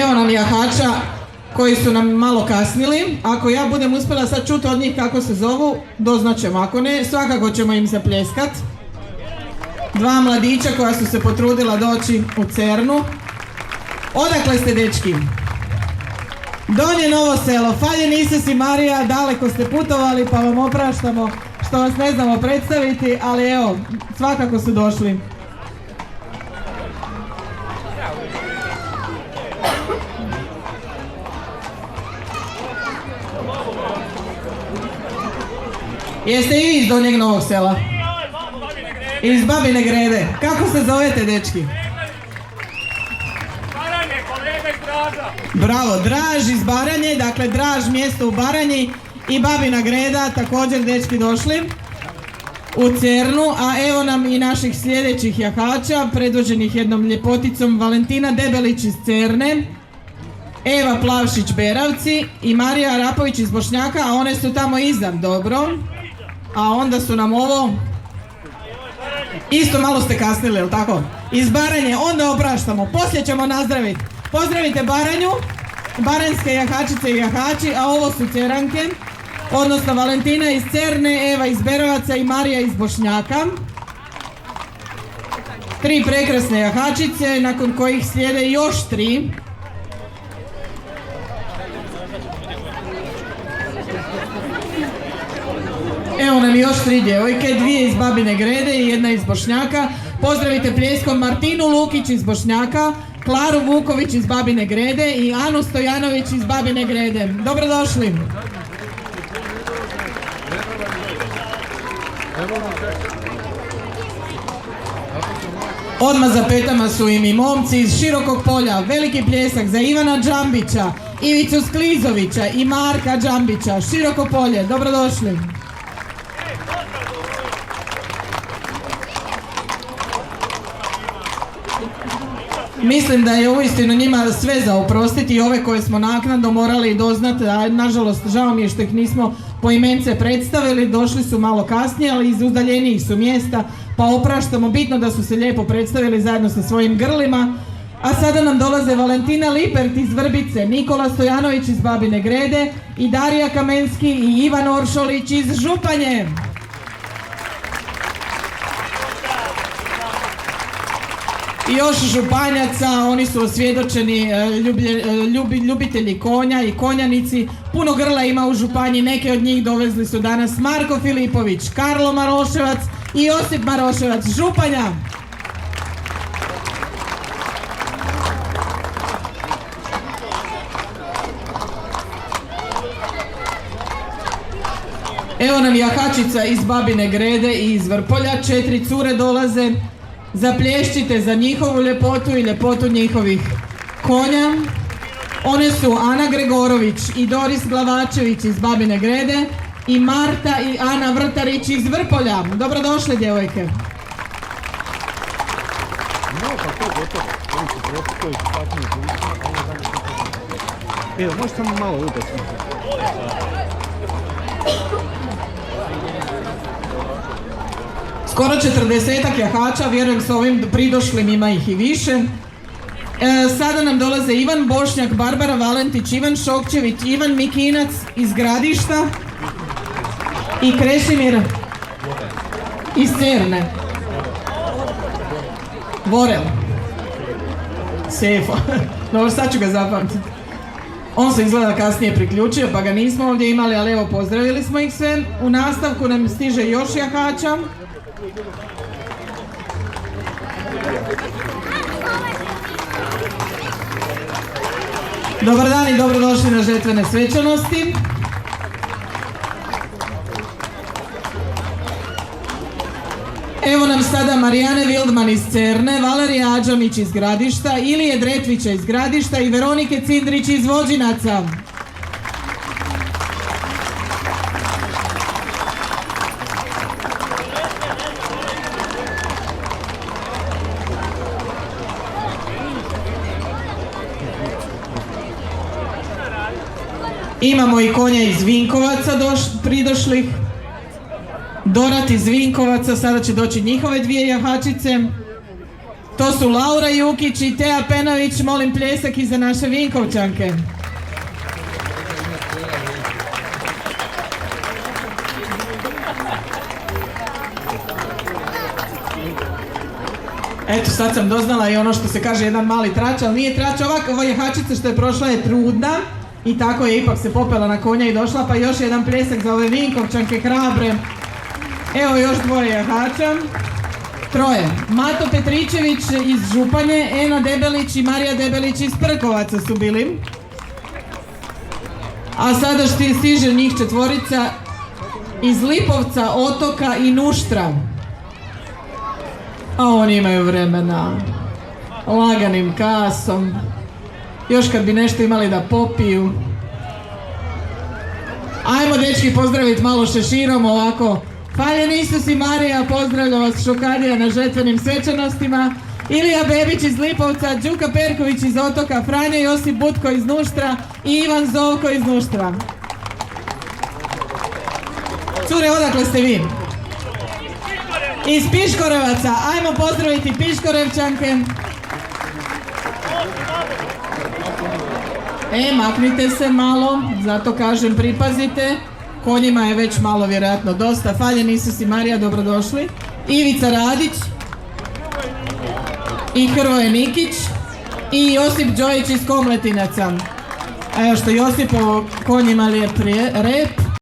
Evo nam jahača koji su nam malo kasnili. Ako ja budem uspjela sad čuti od njih kako se zovu, doznaćemo. Ako ne, svakako ćemo im zapljeskat. Dva mladića koja su se potrudila doći u Cernu. Odakle ste, dečki? Donje Novo Selo, Faljen Isus i Marija, daleko ste putovali pa vam opraštamo što vas ne znamo predstaviti, ali evo, svakako su došli. Jeste i vi iz Donjeg Novog Sela? Iz Babine Grede. Kako se zovete, dečki? Bravo, Draž iz Baranje, dakle Draž mjesto u Baranji i Babina Greda, također dečki došli u Cernu, a evo nam i naših sljedećih jahača, predvođenih jednom ljepoticom, Valentina Debelić iz Cerne, Eva Plavšić Beravci i Marija Arapović iz Bošnjaka, a one su tamo iza, dobro, a onda su nam ovo, isto malo ste kasnili, jel tako? Iz Baranje, onda opraštamo, poslije ćemo nazdraviti. Pozdravite Baranju, baranjske jahačice i jahači, a ovo su Ceranke, odnosno Valentina iz Cerne, Eva iz Berovaca i Marija iz Bošnjaka. Tri prekrasne jahačice, nakon kojih slijede još tri. Evo nam još tri djevojke, dvije iz Babine Grede i jedna iz Bošnjaka. Pozdravite pljeskom Martinu Lukić iz Bošnjaka, Klaru Vuković iz Babine Grede i Anu Stojanović iz Babine Grede. Dobrodošli! Odmah za petama su im i momci iz Širokog Polja. Veliki pljesak za Ivana Džambića, Ivicu Sklizovića i Marka Džambića. Široko Polje, dobrodošli! Mislim da je uistinu njima sve za oprostiti, ove koje smo naknadno morali doznati, a nažalost žao mi je što ih nismo poimence predstavili, došli su malo kasnije, ali iz udaljenijih su mjesta, pa opraštamo, bitno da su se lijepo predstavili zajedno sa svojim grlima. A sada nam dolaze Valentina Lipert iz Vrbice, Nikola Stojanović iz Babine Grede i Darija Kamenski i Ivan Oršolić iz Županje. I još županjaca, oni su osvjedočeni ljubitelji konja i konjanici. Puno grla ima u Županji, neke od njih dovezli su danas Marko Filipović, Karlo Maroševac i Josip Maroševac, Županja. Evo nam jahačica iz Babine Grede i iz Vrpolja, 4 cure dolaze. Zaplješćite za njihovu ljepotu i ljepotu njihovih konja. One su Ana Gregorović i Doris Glavačević iz Babine Grede i Marta i Ana Vrtarić iz Vrpolja. Dobrodošle, djevojke. Evo, možete samo malo udati. Skoro 40-ak jahača, vjerujem s ovim pridošlim ima ih i više. Sada nam dolaze Ivan Bošnjak, Barbara Valentić, Ivan Šokčević, Ivan Mikinac iz Gradišta i Krešimir iz Cerne. Vorel. Sefo. Dobro, sad ću ga zapamtiti. On se izgleda kasnije priključio, pa ga nismo ovdje imali, ali evo, pozdravili smo ih sve. U nastavku nam stiže još jahača. Dobar dan i dobrodošli na žetvene svečanosti. Evo nam sada Marijane Vildman iz Cerne, Valerija Adžamić iz Gradišta, Ilije Dretvića iz Gradišta i Veronike Cindrić iz Vođinaca. Imamo i konja iz Vinkovaca pridošlih. Dorat iz Vinkovaca, sada će doći njihove dvije jahačice. To su Laura Jukić i Teja Penović, molim pljesak i za naše Vinkovčanke. Eto, sad sam doznala i ono što se kaže jedan mali trač, ali nije trač, ova jahačica što je prošla je trudna i tako je ipak se popela na konja i došla, pa još jedan pljesak za ove Vinkovčanke hrabre. Evo još dvoje jahača. Troje. Mato Petričević iz Županje, Ena Debelić i Marija Debelić iz Prkovaca su bili. A sada stiže njih četvorica iz Lipovca, Otoka i Nuštra. A oni imaju vremena. Laganim kasom. Još kad bi nešto imali da popiju. Ajmo dečki pozdraviti malo šeširom ovako. Faljen Isus i Marija, pozdravlja vas Šokadija na žetvenim svečanostima. Ilija Bebić iz Lipovca, Đuka Perković iz Otoka, Franjo Josip Butko iz Nuštra i Ivan Zovko iz Nuštra. Cure, odakle ste vi? Iz Piškorevaca. Ajmo pozdraviti Piškorevčanke. Maknite se malo, zato kažem pripazite. Konjima je već malo vjerojatno dosta. Faljen Isus i Marija, dobrodošli. Ivica Radić i Hrvoje Nikić i Josip Đojić iz Komletinaca. A još što Josipovo konjima lijep rep.